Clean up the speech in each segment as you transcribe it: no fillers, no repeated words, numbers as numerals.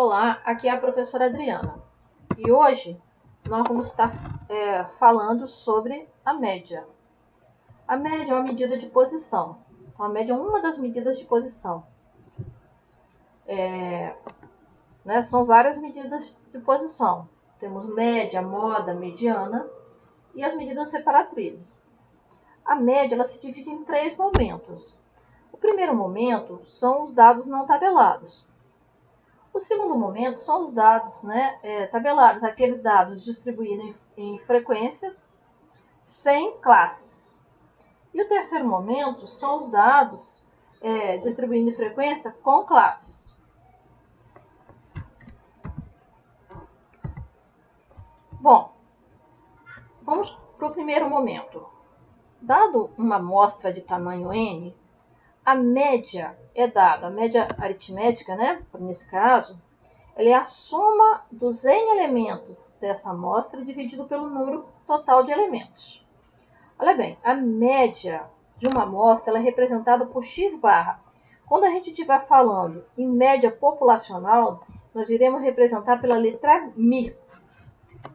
Olá, aqui é a professora Adriana e hoje nós vamos estar falando sobre a média. A média é uma medida de posição. Então, a média é uma das medidas de posição. São várias medidas de posição. Temos média, moda, mediana e as medidas separatrizes. A média ela se divide em 3 momentos. O primeiro momento são os dados não tabelados. O segundo momento são os dados tabelados, aqueles dados distribuídos em frequências sem classes. E o terceiro momento são os dados distribuídos em frequência com classes. Bom, vamos para o primeiro momento. Dado uma amostra de tamanho n, a média é dada, a média aritmética, nesse caso, ela é a soma dos n elementos dessa amostra dividido pelo número total de elementos. Olha bem, a média de uma amostra ela é representada por x barra. Quando a gente estiver falando em média populacional, nós iremos representar pela letra μ.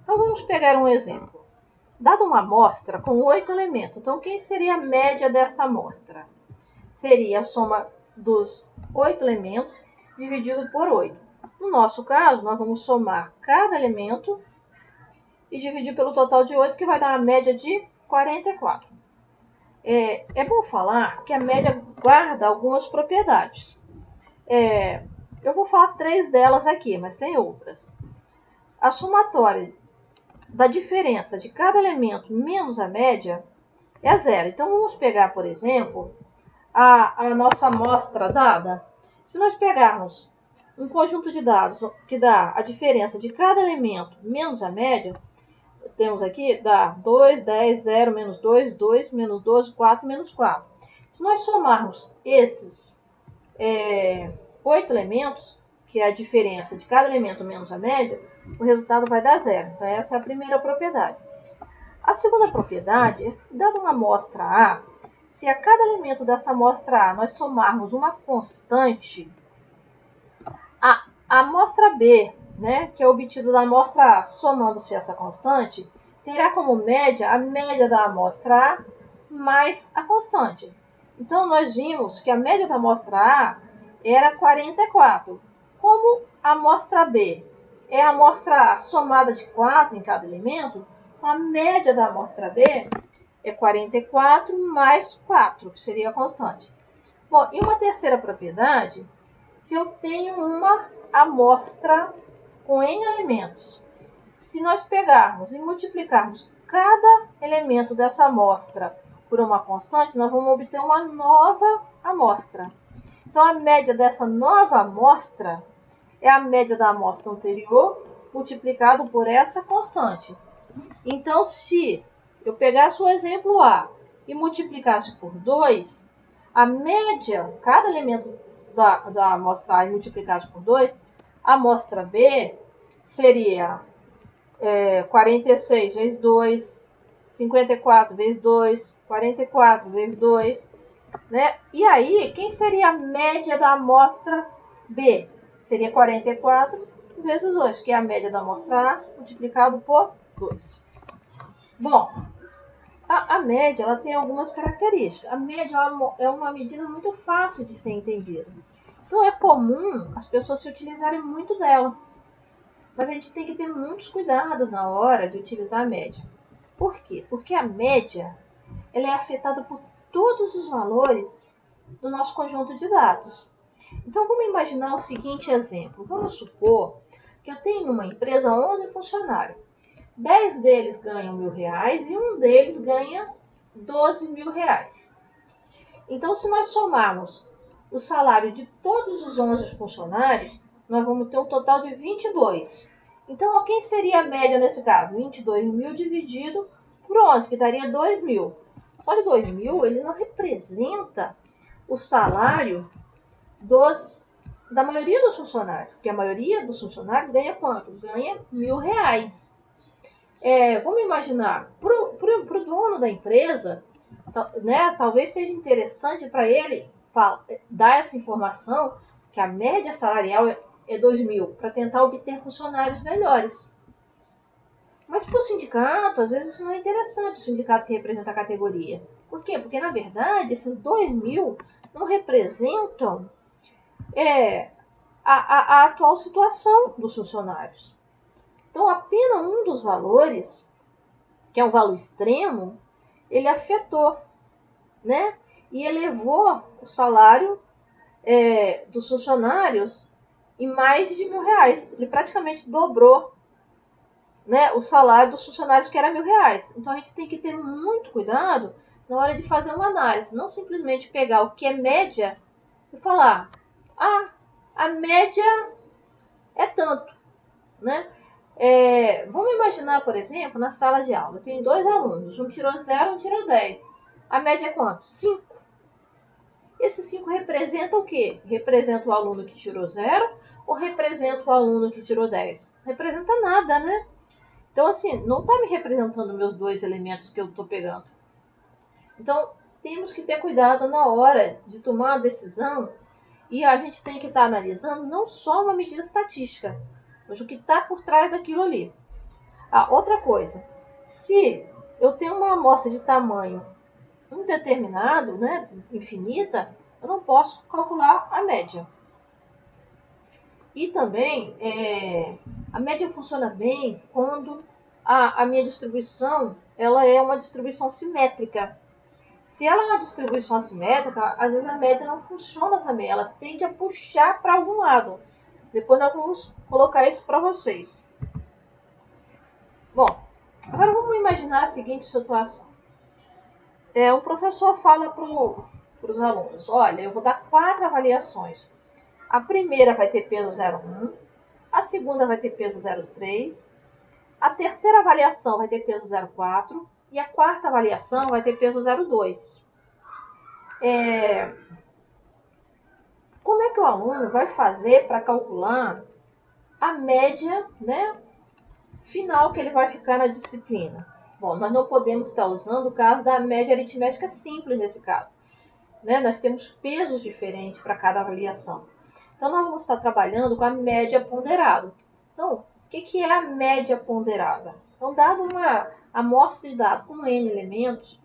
Então vamos pegar um exemplo. Dada uma amostra com 8 elementos, então quem seria a média dessa amostra? Seria a soma dos 8 elementos dividido por 8. No nosso caso, nós vamos somar cada elemento e dividir pelo total de 8, que vai dar uma média de 44. É bom falar que a média guarda algumas propriedades. Eu vou falar 3 delas aqui, mas tem outras. A somatória da diferença de cada elemento menos a média é 0. Então, vamos pegar, por exemplo, a nossa amostra dada. Se nós pegarmos um conjunto de dados que dá a diferença de cada elemento menos a média, temos aqui, dá 2, 10, 0, menos 2, 2, menos 12, 4, menos 4. Se nós somarmos esses 8 elementos, que é a diferença de cada elemento menos a média, o resultado vai dar 0. Então, essa é a primeira propriedade. A segunda propriedade é que, dada uma amostra A, se a cada elemento dessa amostra A nós somarmos uma constante, a amostra B, que é obtida da amostra A, somando-se essa constante, terá como média a média da amostra A mais a constante. Então, nós vimos que a média da amostra A era 44. Como a amostra B é a amostra A somada de 4 em cada elemento, a média da amostra B é 44 mais 4, que seria a constante. Bom, e uma terceira propriedade, se eu tenho uma amostra com n elementos, se nós pegarmos e multiplicarmos cada elemento dessa amostra por uma constante, nós vamos obter uma nova amostra. Então, a média dessa nova amostra é a média da amostra anterior multiplicado por essa constante. Então, se eu pegasse o exemplo A e multiplicasse por 2, a média, cada elemento da amostra A e multiplicasse por 2, a amostra B seria 46 vezes 2, 54 vezes 2, 44 vezes 2, E aí, quem seria a média da amostra B? Seria 44 vezes 2, que é a média da amostra A multiplicado por 2. Bom, a média ela tem algumas características. A média é uma medida muito fácil de ser entendida. Então, é comum as pessoas se utilizarem muito dela. Mas a gente tem que ter muitos cuidados na hora de utilizar a média. Por quê? Porque a média ela é afetada por todos os valores do nosso conjunto de dados. Então, vamos imaginar o seguinte exemplo. Vamos supor que eu tenho uma empresa 11 funcionários. 10 deles ganham R$1.000 e um deles ganha R$12.000. Então, se nós somarmos o salário de todos os 11 funcionários, nós vamos ter um total de 22. Então, quem seria a média nesse caso? 22.000 dividido por 11, que daria 2.000. Só que 2.000 ele não representa o salário da maioria dos funcionários, porque a maioria dos funcionários ganha quantos? Ganha R$1.000. Vamos imaginar, para o dono da empresa, talvez seja interessante para ele dar essa informação, que a média salarial 2.000 para tentar obter funcionários melhores. Mas para o sindicato, às vezes isso não é interessante, o sindicato que representa a categoria. Por quê? Porque, na verdade, esses 2.000 não representam a atual situação dos funcionários. Então, apenas um dos valores, que é um valor extremo, ele afetou, né? E elevou o salário dos funcionários em mais de R$1.000. Ele praticamente dobrou, né, o salário dos funcionários, que era R$1.000. Então a gente tem que ter muito cuidado na hora de fazer uma análise. Não simplesmente pegar o que é média e falar, a média é tanto, né? Vamos imaginar, por exemplo, na sala de aula, tem 2 alunos, um tirou 0, um tirou 10. A média é quanto? 5. Esses 5 representam o quê? Representa o aluno que tirou 0 ou representa o aluno que tirou 10? Representa nada, né? Então, assim, não está me representando meus 2 elementos que eu estou pegando. Então, temos que ter cuidado na hora de tomar a decisão, e a gente tem que estar analisando não só uma medida estatística, mas o que está por trás daquilo ali. Outra coisa, se eu tenho uma amostra de tamanho indeterminado, né, infinita, eu não posso calcular a média. E também, a média funciona bem quando a minha distribuição ela é uma distribuição simétrica. Se ela é uma distribuição assimétrica, às vezes a média não funciona também. Ela tende a puxar para algum lado. Depois nós vamos colocar isso para vocês. Bom, agora vamos imaginar a seguinte situação. Um professor fala para os alunos, olha, eu vou dar 4 avaliações. A primeira vai ter peso 0,1, a segunda vai ter peso 0,3, a terceira avaliação vai ter peso 0,4 e a quarta avaliação vai ter peso 0,2. Como é que o aluno vai fazer para calcular a média, né, final que ele vai ficar na disciplina? Bom, nós não podemos estar usando o caso da média aritmética simples nesse caso, né? Nós temos pesos diferentes para cada avaliação. Então, nós vamos estar trabalhando com a média ponderada. Então, o que é a média ponderada? Então, dado uma amostra de dados com N elementos,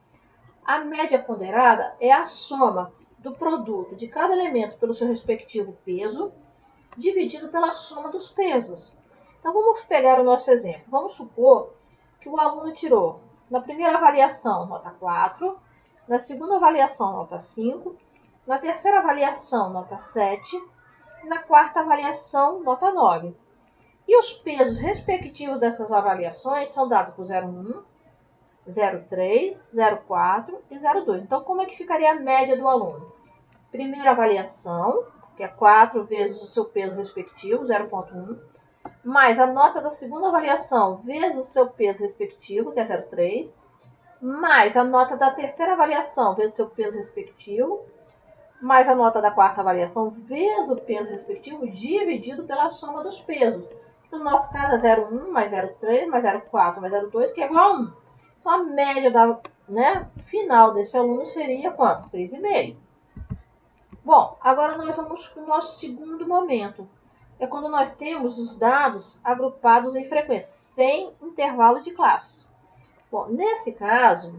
a média ponderada é a soma do produto de cada elemento pelo seu respectivo peso, dividido pela soma dos pesos. Então, vamos pegar o nosso exemplo. Vamos supor que o aluno tirou, na primeira avaliação, nota 4, na segunda avaliação, nota 5, na terceira avaliação, nota 7, e na quarta avaliação, nota 9. E os pesos respectivos dessas avaliações são dados por 0,1, 0,3, 0,4 e 0,2. Então, como é que ficaria a média do aluno? Primeira avaliação, que é 4 vezes o seu peso respectivo, 0,1, mais a nota da segunda avaliação vezes o seu peso respectivo, que é 0,3, mais a nota da terceira avaliação vezes o seu peso respectivo, mais a nota da quarta avaliação vezes o peso respectivo, dividido pela soma dos pesos. No nosso caso é 0,1 mais 0,3 mais 0,4 mais 0,2, que é igual a 1. Então, a média final desse aluno seria quanto? 6,5. Bom, agora nós vamos para o nosso segundo momento. É quando nós temos os dados agrupados em frequência, sem intervalo de classe. Bom, nesse caso,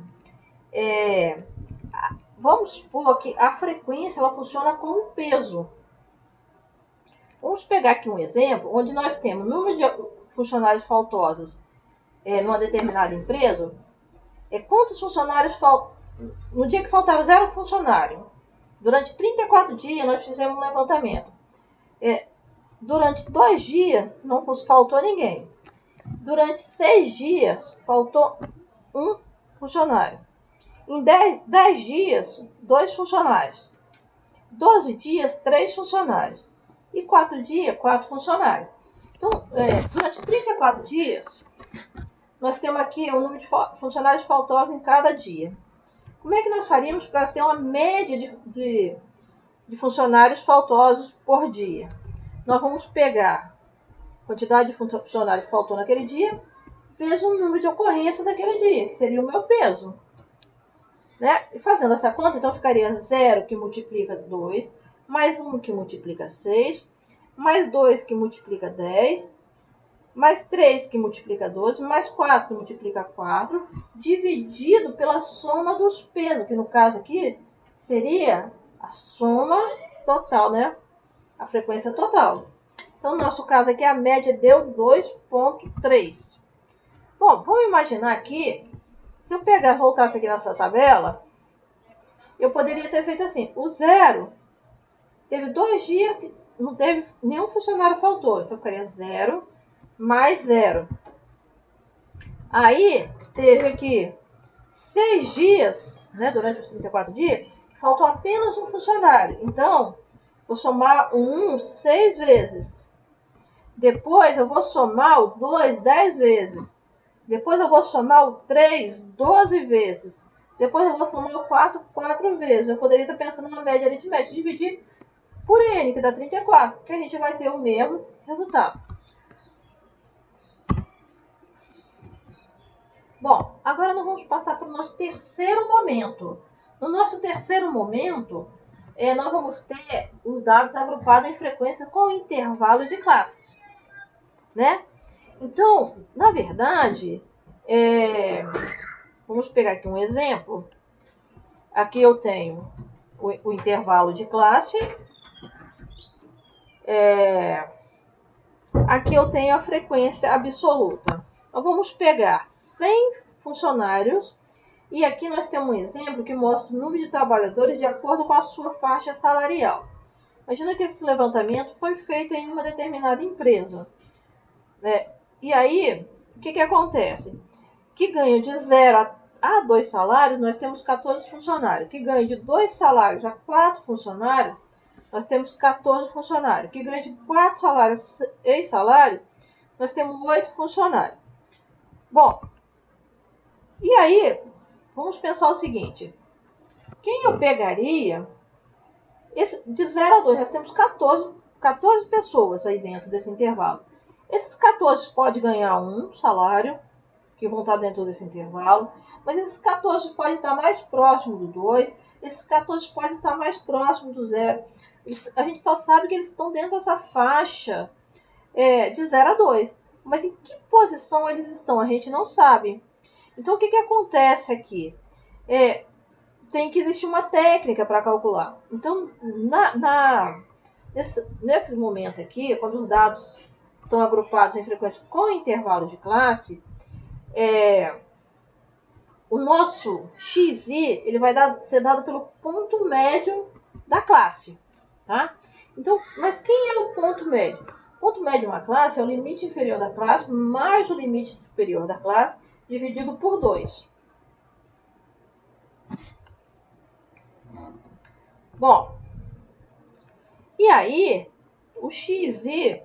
vamos supor que a frequência ela funciona como um peso. Vamos pegar aqui um exemplo, onde nós temos número de funcionários faltosos numa determinada empresa. Quantos funcionários faltam? No dia que faltaram 0 funcionário, durante 34 dias nós fizemos um levantamento. Durante 2 dias não faltou ninguém. Durante 6 dias faltou 1 funcionário. Em 10 dias, 2 funcionários. 12 dias, 3 funcionários. E 4 dias, 4 funcionários. Então, durante 34 dias, nós temos aqui o número de funcionários faltosos em cada dia. Como é que nós faríamos para ter uma média de funcionários faltosos por dia? Nós vamos pegar a quantidade de funcionários que faltou naquele dia, vezes o número de ocorrência daquele dia, que seria o meu peso. Né? E fazendo essa conta, então ficaria 0 que multiplica 2, mais 1 que multiplica 6, mais 2 que multiplica 10, mais 3 que multiplica 12, mais 4 que multiplica 4, dividido pela soma dos pesos, que no caso aqui seria a soma total, né? A frequência total. Então, no nosso caso aqui, a média deu 2,3. Bom, vamos imaginar aqui, se eu voltasse aqui nessa tabela, eu poderia ter feito assim, o zero, teve 2 dias que não teve, nenhum funcionário faltou, então ficaria 0 mais 0. Aí, teve aqui 6 dias, né, durante os 34 dias, faltou apenas um funcionário. Então, vou somar o 1 6 vezes. Depois, eu vou somar o 2 10 vezes. Depois, eu vou somar o 3 12 vezes. Depois, eu vou somar o 4 4 vezes. Eu poderia estar pensando na média aritmética, dividir por n, que dá 34, que a gente vai ter o mesmo resultado. Bom, agora nós vamos passar para o nosso terceiro momento. No nosso terceiro momento, nós vamos ter os dados agrupados em frequência com intervalo de classe, né? Então, na verdade, vamos pegar aqui um exemplo. Aqui eu tenho o intervalo de classe. Aqui eu tenho a frequência absoluta. Então, vamos pegar 100 funcionários e aqui nós temos um exemplo que mostra o número de trabalhadores de acordo com a sua faixa salarial. Imagina que esse levantamento foi feito em uma determinada empresa, né? E aí, o que acontece? Que ganha de 0 a 2 salários, nós temos 14 funcionários. Que ganha de 2 salários a 4 funcionários, nós temos 14 funcionários. Que ganha de 4 salários a 6 salários, nós temos 8 funcionários. Bom, e aí, vamos pensar o seguinte. Quem eu pegaria, de 0 a 2, nós temos 14 pessoas aí dentro desse intervalo. Esses 14 podem ganhar um salário, que vão estar dentro desse intervalo, mas esses 14 podem estar mais próximos do 2, esses 14 podem estar mais próximos do 0. A gente só sabe que eles estão dentro dessa faixa de 0 a 2. Mas em que posição eles estão? A gente não sabe. Então, o que acontece aqui? Tem que existir uma técnica para calcular. Então, nesse momento aqui, quando os dados estão agrupados em frequência com intervalo de classe, o nosso xi ele vai ser dado pelo ponto médio da classe, tá? Então, mas quem é o ponto médio? O ponto médio de uma classe é o limite inferior da classe mais o limite superior da classe dividido por 2. Bom, e aí, o xi,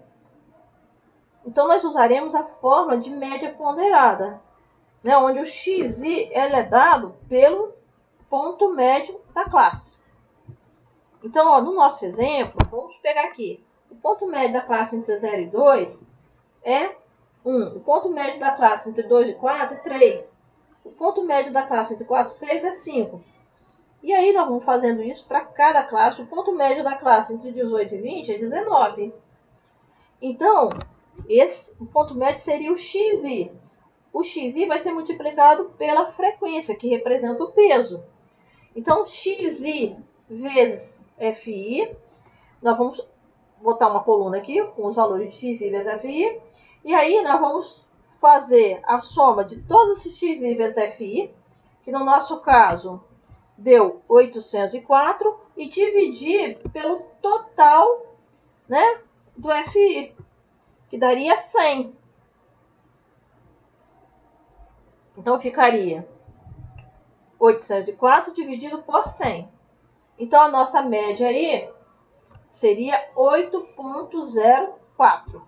então nós usaremos a fórmula de média ponderada, né, onde o xi é dado pelo ponto médio da classe. Então, ó, no nosso exemplo, vamos pegar aqui. O ponto médio da classe entre 0 e 2 é 1. O ponto médio da classe entre 2 e 4 é 3. O ponto médio da classe entre 4 e 6 é 5. E aí nós vamos fazendo isso para cada classe. O ponto médio da classe entre 18 e 20 é 19. Então, o ponto médio seria o xi. O xi vai ser multiplicado pela frequência, que representa o peso. Então, xi vezes fi, nós vamos botar uma coluna aqui com os valores de xi vezes fi. E aí nós vamos fazer a soma de todos os xi vezes fi, que no nosso caso deu 804, e dividir pelo total, né, do fi, que daria 100. Então, ficaria 804 dividido por 100. Então, a nossa média aí seria 8,04.